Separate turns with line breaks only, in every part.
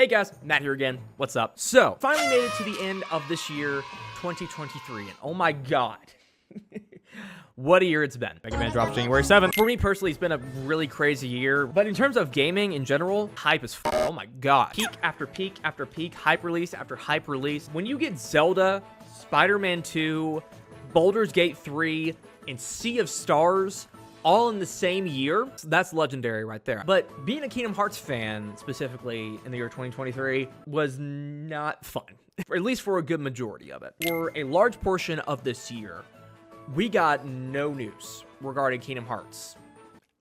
Hey guys, Matt here again. What's up? So, finally made it to the end of this year, 2023, and oh my god. What a year it's been. Mega Man drops January 7th. For me personally, it's been a really crazy year, but in terms of gaming in general, hype is oh my god. Peak after peak after peak, hype release after hype release. When you get Zelda, Spider-Man 2, Baldur's Gate 3, and Sea of Stars all in the same year, that's legendary right there. But being a Kingdom Hearts fan, specifically in the year 2023, was not fun. At least for a good majority of it. For a large portion of this year, we got no news regarding Kingdom Hearts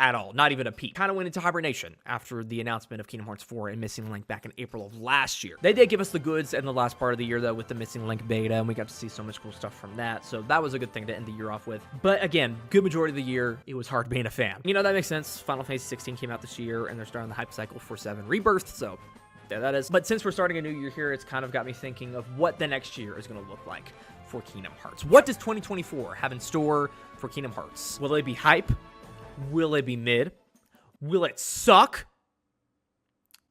at all. Not even a peep. Kind of went into hibernation after the announcement of Kingdom Hearts 4 and Missing Link back in April of last year. They did give us the goods in the last part of the year, though, with the Missing Link beta, and we got to see so much cool stuff from that. So that was a good thing to end the year off with. But again, good majority of the year, it was hard being a fan. You know, that makes sense. Final Fantasy 16 came out this year, and they're starting the hype cycle for 7 Rebirth, so there that is. But since we're starting a new year here, it's kind of got me thinking of what the next year is going to look like for Kingdom Hearts. What does 2024 have in store for Kingdom Hearts? Will it be hype? Will it be mid? Will it suck?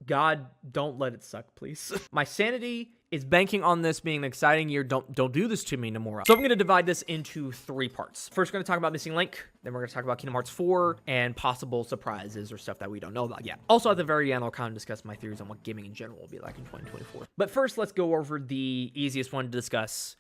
God, don't let it suck, please. My sanity is banking on this being an exciting year. Don't do this to me, Nomura. So I'm going to divide this into 3 parts. First, we're going to talk about Missing Link. Then we're going to talk about Kingdom Hearts 4 and possible surprises or stuff that we don't know about yet. Also, at the very end, I'll kind of discuss my theories on what gaming in general will be like in 2024. But first, let's go over the easiest one to discuss,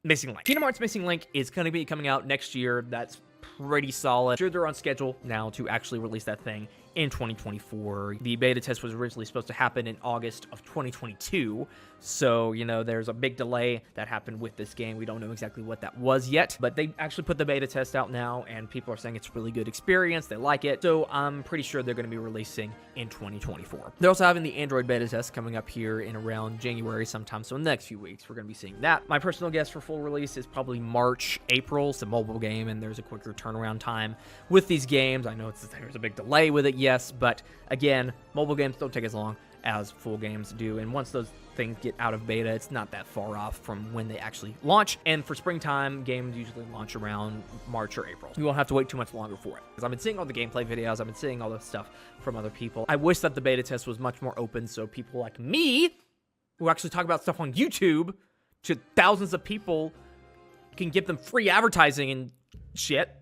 Missing Link. Kingdom Hearts Missing Link is going to be coming out next year. That's pretty solid. Sure, they're on schedule now to actually release that thing in 2024. The beta test was originally supposed to happen in August of 2022. So, you know, there's a big delay that happened with this game. We don't know exactly what that was yet, but they actually put the beta test out now, and people are saying it's a really good experience. They like it. So I'm pretty sure they're going to be releasing in 2024. They're also having the Android beta test coming up here in around January sometime. So in the next few weeks, we're going to be seeing that. My personal guess for full release is probably March, April. It's a mobile game, and there's a quicker turnaround time with these games. I know there's a big delay with it, yes, but again, mobile games don't take as long as full games do, and once those things get out of beta, it's not that far off from when they actually launch. And for springtime, games usually launch around March or April. You won't have to wait too much longer for it, because I've been seeing all the gameplay videos, I've been seeing all this stuff from other people. I wish that the beta test was much more open, so people like me, who actually talk about stuff on YouTube to thousands of people, can give them free advertising and shit.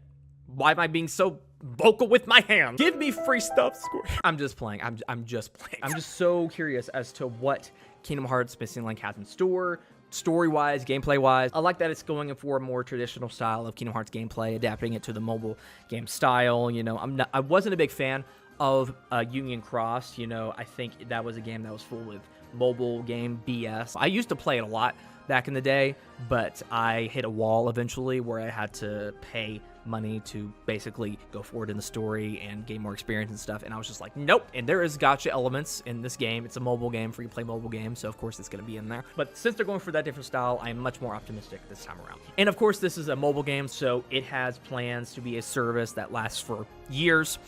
Why am I being so vocal with my hands? Give me free stuff, Square. I'm just playing. I'm just playing. I'm just so curious as to what Kingdom Hearts Missing Link has in store, story-wise, gameplay-wise. I like that it's going for a more traditional style of Kingdom Hearts gameplay, adapting it to the mobile game style. You know, I wasn't a big fan of Union Cross. You know, I think that was a game that was full with mobile game BS. I used to play it a lot back in the day, but I hit a wall eventually where I had to pay money to basically go forward in the story and gain more experience and stuff, and I was just like, nope. And there is gacha elements in this game. It's a mobile game, free to play mobile game, so of course it's going to be in there. But since they're going for that different style, I'm much more optimistic this time around. And of course, this is a mobile game, so it has plans to be a service that lasts for years.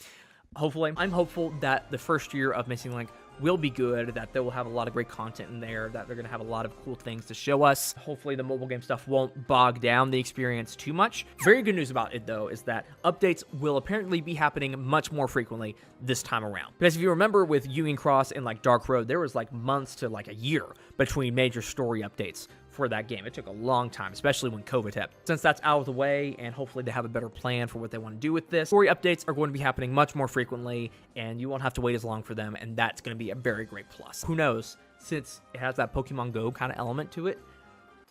Hopefully, I'm hopeful that the first year of Missing Link will be good, that they will have a lot of great content in there, that they're going to have a lot of cool things to show us. Hopefully the mobile game stuff won't bog down the experience too much. Very good news about it, though, is that updates will apparently be happening much more frequently this time around. Because if you remember with Union Cross and like Dark Road, there was like months to like a year between major story updates for that game. It took a long time, especially when COVID hit. Since that's out of the way, and hopefully they have a better plan for what they want to do with this, story updates are going to be happening much more frequently, and you won't have to wait as long for them, and that's going to be a very great plus. Who knows? Since it has that Pokemon Go kind of element to it,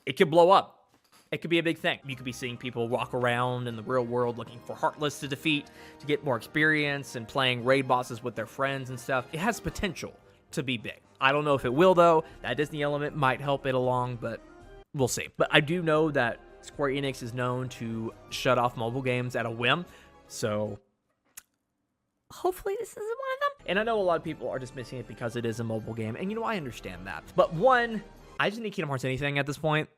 it could blow up. It could be a big thing. You could be seeing people walk around in the real world looking for Heartless to defeat, to get more experience, and playing raid bosses with their friends and stuff. It has potential to be big. I don't know if it will, though. That Disney element might help it along, but we'll see. But I do know that Square Enix is known to shut off mobile games at a whim, so hopefully this isn't one of them. And I know a lot of people are dismissing it because it is a mobile game, and you know, I understand that. But one, I just need Kingdom Hearts anything at this point.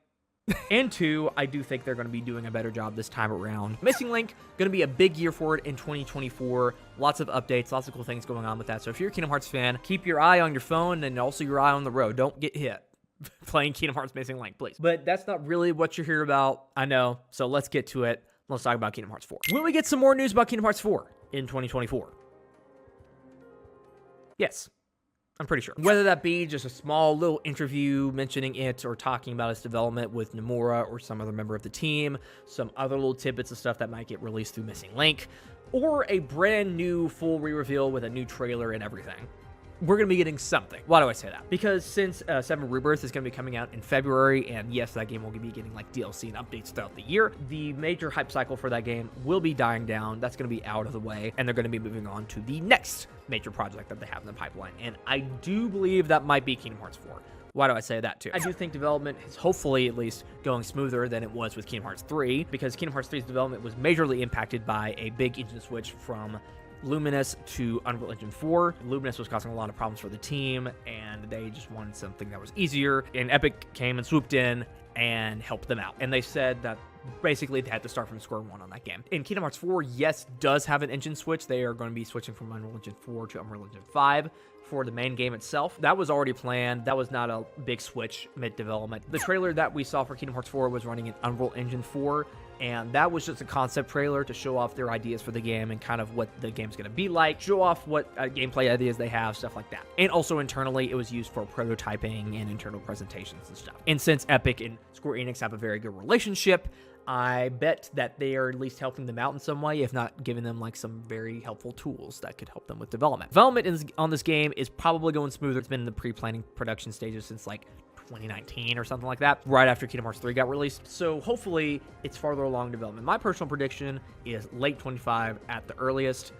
And 2, I do think they're going to be doing a better job this time around. Missing Link, going to be a big year for it in 2024. Lots of updates, lots of cool things going on with that. So if you're a Kingdom Hearts fan, keep your eye on your phone and also your eye on the road. Don't get hit playing Kingdom Hearts Missing Link, please. But that's not really what you're here about, I know. So let's get to it. Let's talk about Kingdom Hearts 4. Will we get some more news about Kingdom Hearts 4 in 2024? Yes. I'm pretty sure. Whether that be just a small little interview mentioning it or talking about its development with Nomura or some other member of the team, some other little tidbits of stuff that might get released through Missing Link, or a brand new full re-reveal with a new trailer and everything. We're going to be getting something. Why do I say that? Because since 7 Rebirth is going to be coming out in February, and yes, that game will be getting like DLC and updates throughout the year, the major hype cycle for that game will be dying down. That's going to be out of the way, and they're going to be moving on to the next major project that they have in the pipeline. And I do believe that might be Kingdom Hearts 4. Why do I say that too? I do think development is hopefully at least going smoother than it was with Kingdom Hearts 3, because Kingdom Hearts 3's development was majorly impacted by a big engine switch from Luminous to Unreal Engine 4. Luminous was causing a lot of problems for the team, and they just wanted something that was easier, and Epic came and swooped in and helped them out. And they said that basically they had to start from square one on that game. In Kingdom Hearts 4, yes, does have an engine switch. They are going to be switching from Unreal Engine 4 to Unreal Engine 5 for the main game itself. That was already planned. That was not a big switch mid-development. The trailer that we saw for Kingdom Hearts 4 was running in Unreal Engine 4, and that was just a concept trailer to show off their ideas for the game and kind of what the game's going to be like, show off what gameplay ideas they have, stuff like that. And also internally, it was used for prototyping and internal presentations and stuff. And since Epic and Square Enix have a very good relationship, I bet that they are at least helping them out in some way, if not giving them like some very helpful tools that could help them with development. Development on this game is probably going smoother. It's been in the pre-planning production stages since like 2019 or something like that, right after Kingdom Hearts 3 got released. So hopefully it's farther along development. My personal prediction is late 25 at the earliest.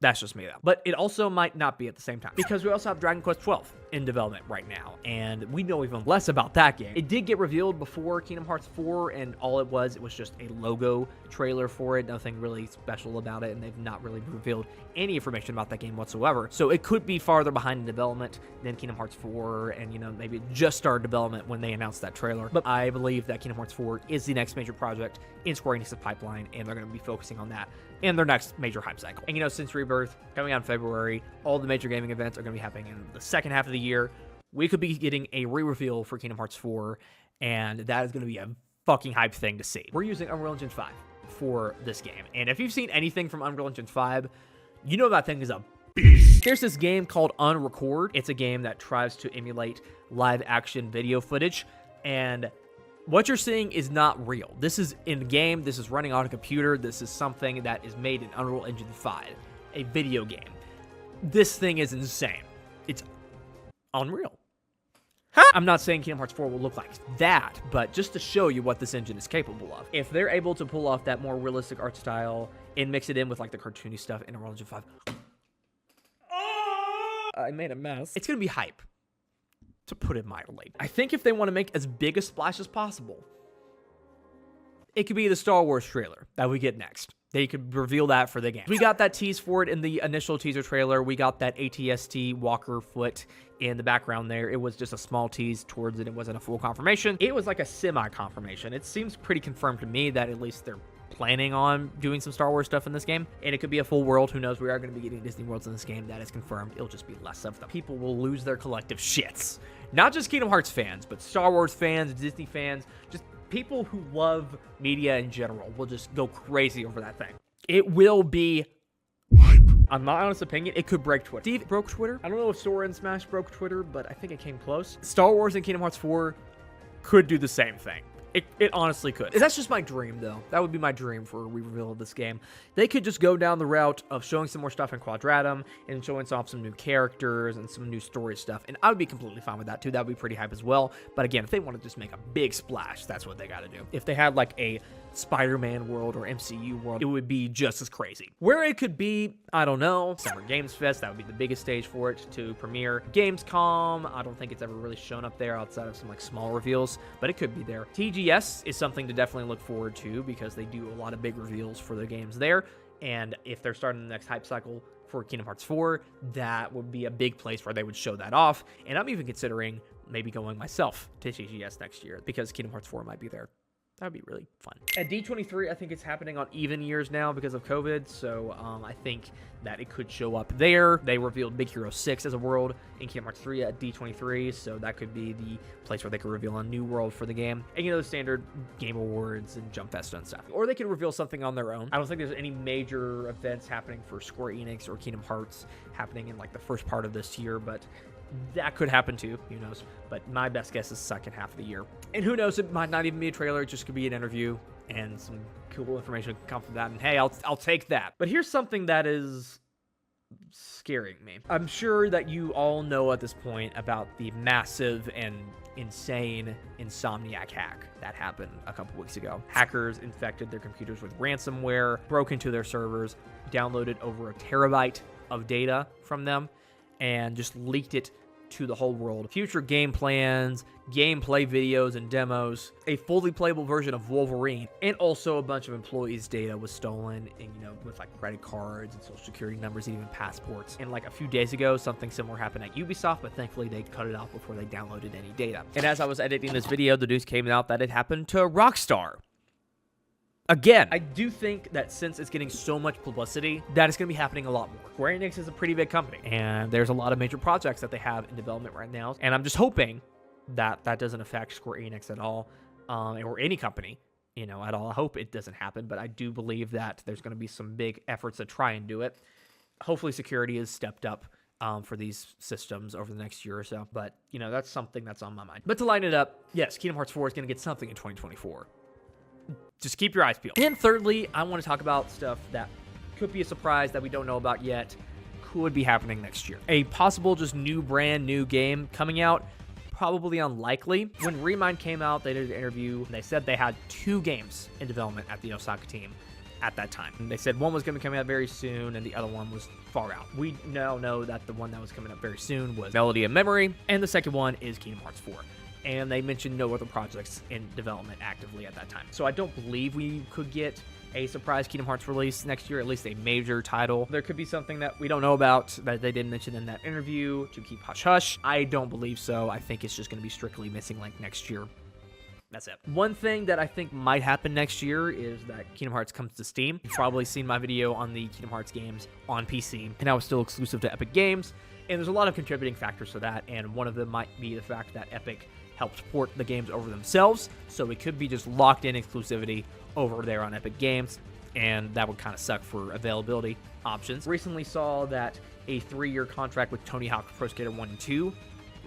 That's just me though. But it also might not be at the same time, because we also have Dragon Quest 12 in development right now, and we know even less about that game. It did get revealed before Kingdom Hearts 4, and all it was just a logo trailer for it, nothing really special about it, and they've not really revealed any information about that game whatsoever. So it could be farther behind in development than Kingdom Hearts 4, and you know, maybe it just started development when they announced that trailer. But I believe that Kingdom Hearts 4 is the next major project in Square Enix's pipeline, and they're going to be focusing on that in their next major hype cycle. And you know, since Rebirth coming out in February, all the major gaming events are going to be happening in the second half of the year. We could be getting a re-reveal for Kingdom Hearts 4, and that is going to be a fucking hype thing to see. We're using Unreal Engine 5 for this game, and if you've seen anything from Unreal Engine 5, you know that thing is a beast. There's this game called Unrecord. It's a game that tries to emulate live action video footage, and what you're seeing is not real. This is in-game. This is running on a computer. This is something that is made in Unreal Engine 5, a video game. This thing is insane. It's unreal. I'm not saying Kingdom Hearts 4 will look like that, but just to show you what this engine is capable of. If they're able to pull off that more realistic art style and mix it in with like the cartoony stuff in Unreal Engine 5. I made a mess. It's going to be hype, to put it mildly. I think if they want to make as big a splash as possible, it could be the Star Wars trailer that we get next. They could reveal that for the game. We got that tease for it in the initial teaser trailer. We got that ATST walker foot in the background there. It was just a small tease towards it. It wasn't a full confirmation. It was like a semi-confirmation. It seems pretty confirmed to me that at least they're planning on doing some Star Wars stuff in this game. And it could be a full world. Who knows? We are going to be getting Disney Worlds in this game. That is confirmed. It'll just be less of them. People will lose their collective shits. Not just Kingdom Hearts fans, but Star Wars fans, Disney fans, just people who love media in general will just go crazy over that thing. It will be hype. On my honest opinion, it could break Twitter. Steve broke Twitter. I don't know if Sora and Smash broke Twitter, but I think it came close. Star Wars and Kingdom Hearts 4 could do the same thing. It honestly could. That's just my dream, though. That would be my dream for a re-reveal of this game. They could just go down the route of showing some more stuff in Quadratum and showing off some new characters and some new story stuff. And I would be completely fine with that, too. That would be pretty hype as well. But again, if they want to just make a big splash, that's what they got to do. If they had like a Spider-Man world or MCU world, it would be just as crazy. Where it could be, I don't know. Summer Games Fest, that would be the biggest stage for it to premiere. Gamescom, I don't think it's ever really shown up there outside of some like small reveals, but it could be there. TGS is something to definitely look forward to because they do a lot of big reveals for their games there. And if they're starting the next hype cycle for Kingdom Hearts 4, that would be a big place where they would show that off. And I'm even considering maybe going myself to TGS next year because Kingdom Hearts 4 might be there. That would be really fun. At D23, I think it's happening on even years now because of COVID, so I think that it could show up there. They revealed Big Hero 6 as a world in Kingdom Hearts 3 at D23, so that could be the place where they could reveal a new world for the game. And you know, the standard Game Awards and Jump Fest and stuff. Or they could reveal something on their own. I don't think there's any major events happening for Square Enix or Kingdom Hearts happening in like the first part of this year, but That could happen too, who knows? But my best guess is second half of the year. And who knows, it might not even be a trailer, it just could be an interview and some cool information could come from that. And hey, I'll take that. But here's something that is scaring me. I'm sure that you all know at this point about the massive and insane Insomniac hack that happened a couple weeks ago. Hackers infected their computers with ransomware, broke into their servers, downloaded over 1 terabyte of data from them, and just leaked it to the whole world. Future game plans, gameplay videos and demos, a fully playable version of Wolverine, and also a bunch of employees' data was stolen, and with like credit cards and social security numbers, and even passports. And like a few days ago, something similar happened at Ubisoft, but thankfully they cut it off before they downloaded any data. And as I was editing this video, the news came out that it happened to Rockstar. Again, I do think that since it's getting so much publicity, that it's going to be happening a lot more. Square Enix is a pretty big company, and there's a lot of major projects that they have in development right now. And I'm just hoping that that doesn't affect Square Enix at all, or any company, at all. I hope it doesn't happen, but I do believe that there's going to be some big efforts to try and do it. Hopefully security is stepped up for these systems over the next year or so. But, that's something that's on my mind. But to line it up, yes, Kingdom Hearts 4 is going to get something in 2024. Just keep your eyes peeled. And thirdly, I want to talk about stuff that could be a surprise that we don't know about yet, could be happening next year. A possible just brand new game coming out, probably unlikely. When Remind came out, they did an interview, and they said they had 2 games in development at the Osaka team at that time. And they said one was going to come out very soon, and the other one was far out. We now know that the one that was coming up very soon was Melody of Memory, and the second one is Kingdom Hearts 4. And they mentioned no other projects in development actively at that time. So I don't believe we could get a surprise Kingdom Hearts release next year, at least a major title. There could be something that we don't know about that they didn't mention in that interview to keep hush-hush. I don't believe so. I think it's just going to be strictly Missing Link next year. That's it. One thing that I think might happen next year is that Kingdom Hearts comes to Steam. You've probably seen my video on the Kingdom Hearts games on PC, and now it's still exclusive to Epic Games. And there's a lot of contributing factors to that, and one of them might be the fact that Epic helped port the games over themselves, so it could be just locked in exclusivity over there on Epic Games, and that would kind of suck for availability options. Recently saw that a 3-year contract with Tony Hawk's Pro Skater 1 and 2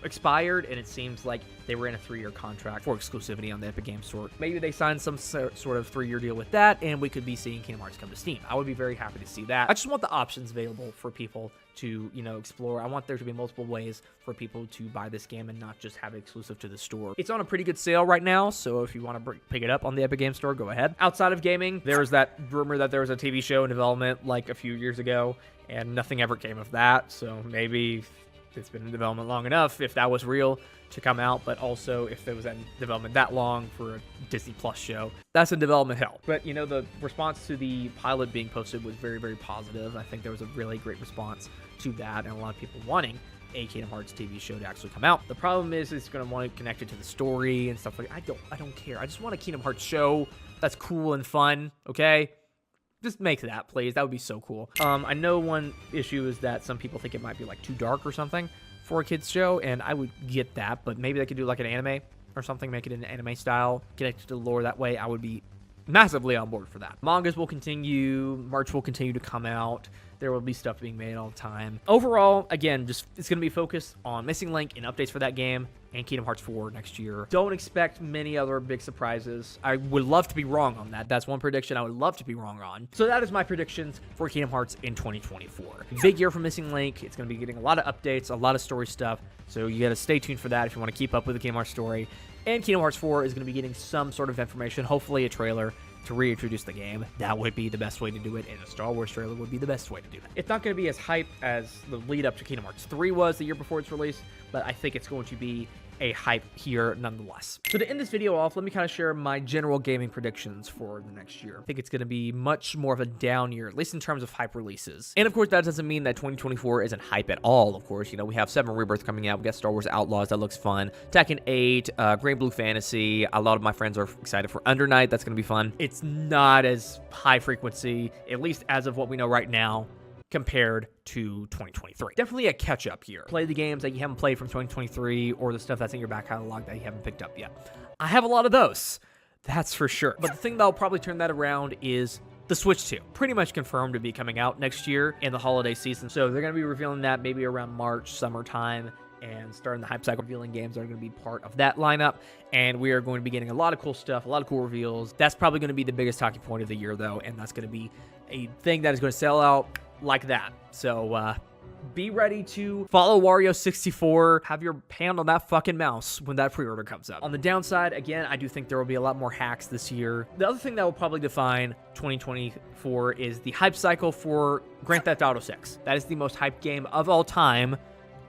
expired, and it seems like they were in a 3-year contract for exclusivity on the Epic Games Store. Maybe they signed some sort of 3-year deal with that, and we could be seeing Kingdom Hearts come to Steam. I would be very happy to see that. I just want the options available for people to, explore. I want there to be multiple ways for people to buy this game and not just have it exclusive to the store. It's on a pretty good sale right now, so if you want to pick it up on the Epic Games Store, go ahead. Outside of gaming, there was that rumor that there was a TV show in development like a few years ago, and nothing ever came of that, so maybe it's been in development long enough if that was real to come out, but also if it was in development that long for a Disney Plus show, that's in development hell. But the response to the pilot being posted was very, very positive. I think there was a really great response to that, and a lot of people wanting a Kingdom Hearts TV show to actually come out. The problem is it's going to want to connect it to the story and stuff like that. I don't care. I just want a Kingdom Hearts show that's cool and fun, okay? Just make that, please. That would be so cool. I know one issue is that some people think it might be like too dark or something for a kid's show, and I would get that, but maybe they could do like an anime or something, make it an anime style, connected to the lore that way. I would be massively on board for that. Mangas will continue, merch will continue to come out. There will be stuff being made all the time. Overall, again, just it's going to be focused on Missing Link and updates for that game and Kingdom Hearts 4 next year. Don't expect many other big surprises. I would love to be wrong on that. That's one prediction I would love to be wrong on. So that is my predictions for Kingdom Hearts in 2024. Big year for Missing Link. It's going to be getting a lot of updates, a lot of story stuff. So you got to stay tuned for that if you want to keep up with the Kingdom Hearts story. And Kingdom Hearts 4 is going to be getting some sort of information, hopefully a trailer, to reintroduce the game. That would be the best way to do it, and a Star Wars trailer would be the best way to do that. It's not going to be as hype as the lead up to Kingdom Hearts 3 was the year before its release, but I think it's going to be a hype here nonetheless. So to end this video off, let me kind of share my general gaming predictions for the next year. I think it's going to be much more of a down year, at least in terms of hype releases. And of course, that doesn't mean that 2024 isn't hype at all, of course. We have 7 Rebirth coming out. We got Star Wars Outlaws, that looks fun. Tekken 8, Green Blue Fantasy. A lot of my friends are excited for Under Night. That's going to be fun. It's not as high frequency, at least as of what we know right now, compared to 2023. Definitely a catch-up year. Play the games that you haven't played from 2023 or the stuff that's in your back catalog that you haven't picked up yet. I have a lot of those, that's for sure. But the thing that'll probably turn that around is the Switch 2. Pretty much confirmed to be coming out next year in the holiday season. So they're going to be revealing that maybe around March, summertime. and starting the hype cycle. Revealing games are going to be part of that lineup, and we are going to be getting a lot of cool stuff, a lot of cool reveals. That's probably going to be the biggest talking point of the year, though, and that's going to be a thing that is going to sell out like that. So, be ready to follow Wario64. Have your hand on that fucking mouse when that pre-order comes up. On the downside, again, I do think there will be a lot more hacks this year. The other thing that will probably define 2024 is the hype cycle for Grand Theft Auto 6. That is the most hyped game of all time.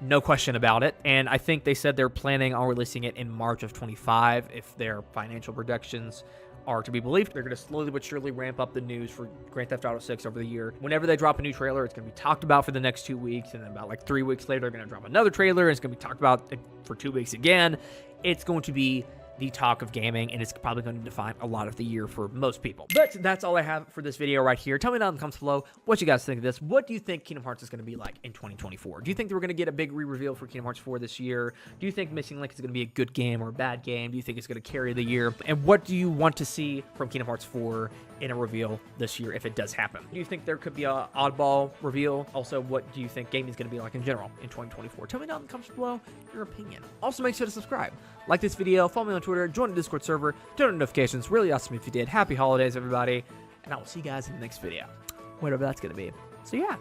No question about it. And I think they said they're planning on releasing it in March of 25 if their financial projections are to be believed. They're going to slowly but surely ramp up the news for Grand Theft Auto 6 over the year. Whenever they drop a new trailer, it's going to be talked about for the next 2 weeks, and then about like 3 weeks later, they're going to drop another trailer, and it's going to be talked about for 2 weeks again. It's going to be the talk of gaming, and it's probably going to define a lot of the year for most people. But that's all I have for this video right here. Tell me down in the comments below what you guys think of this. What do you think Kingdom Hearts is going to be like in 2024? Do you think that we're going to get a big re-reveal for Kingdom Hearts 4 this year? Do you think Missing Link is going to be a good game or a bad game? Do you think it's going to carry the year? And what do you want to see from Kingdom Hearts 4 in a reveal this year if it does happen? Do you think there could be an oddball reveal? Also, what do you think gaming is going to be like in general in 2024? Tell me down in the comments below your opinion. Also, make sure to subscribe, like this video, follow me on Twitter, join the Discord server, turn on notifications. Really awesome if you did. Happy holidays, everybody, and I will see you guys in the next video, whatever that's going to be. So yeah.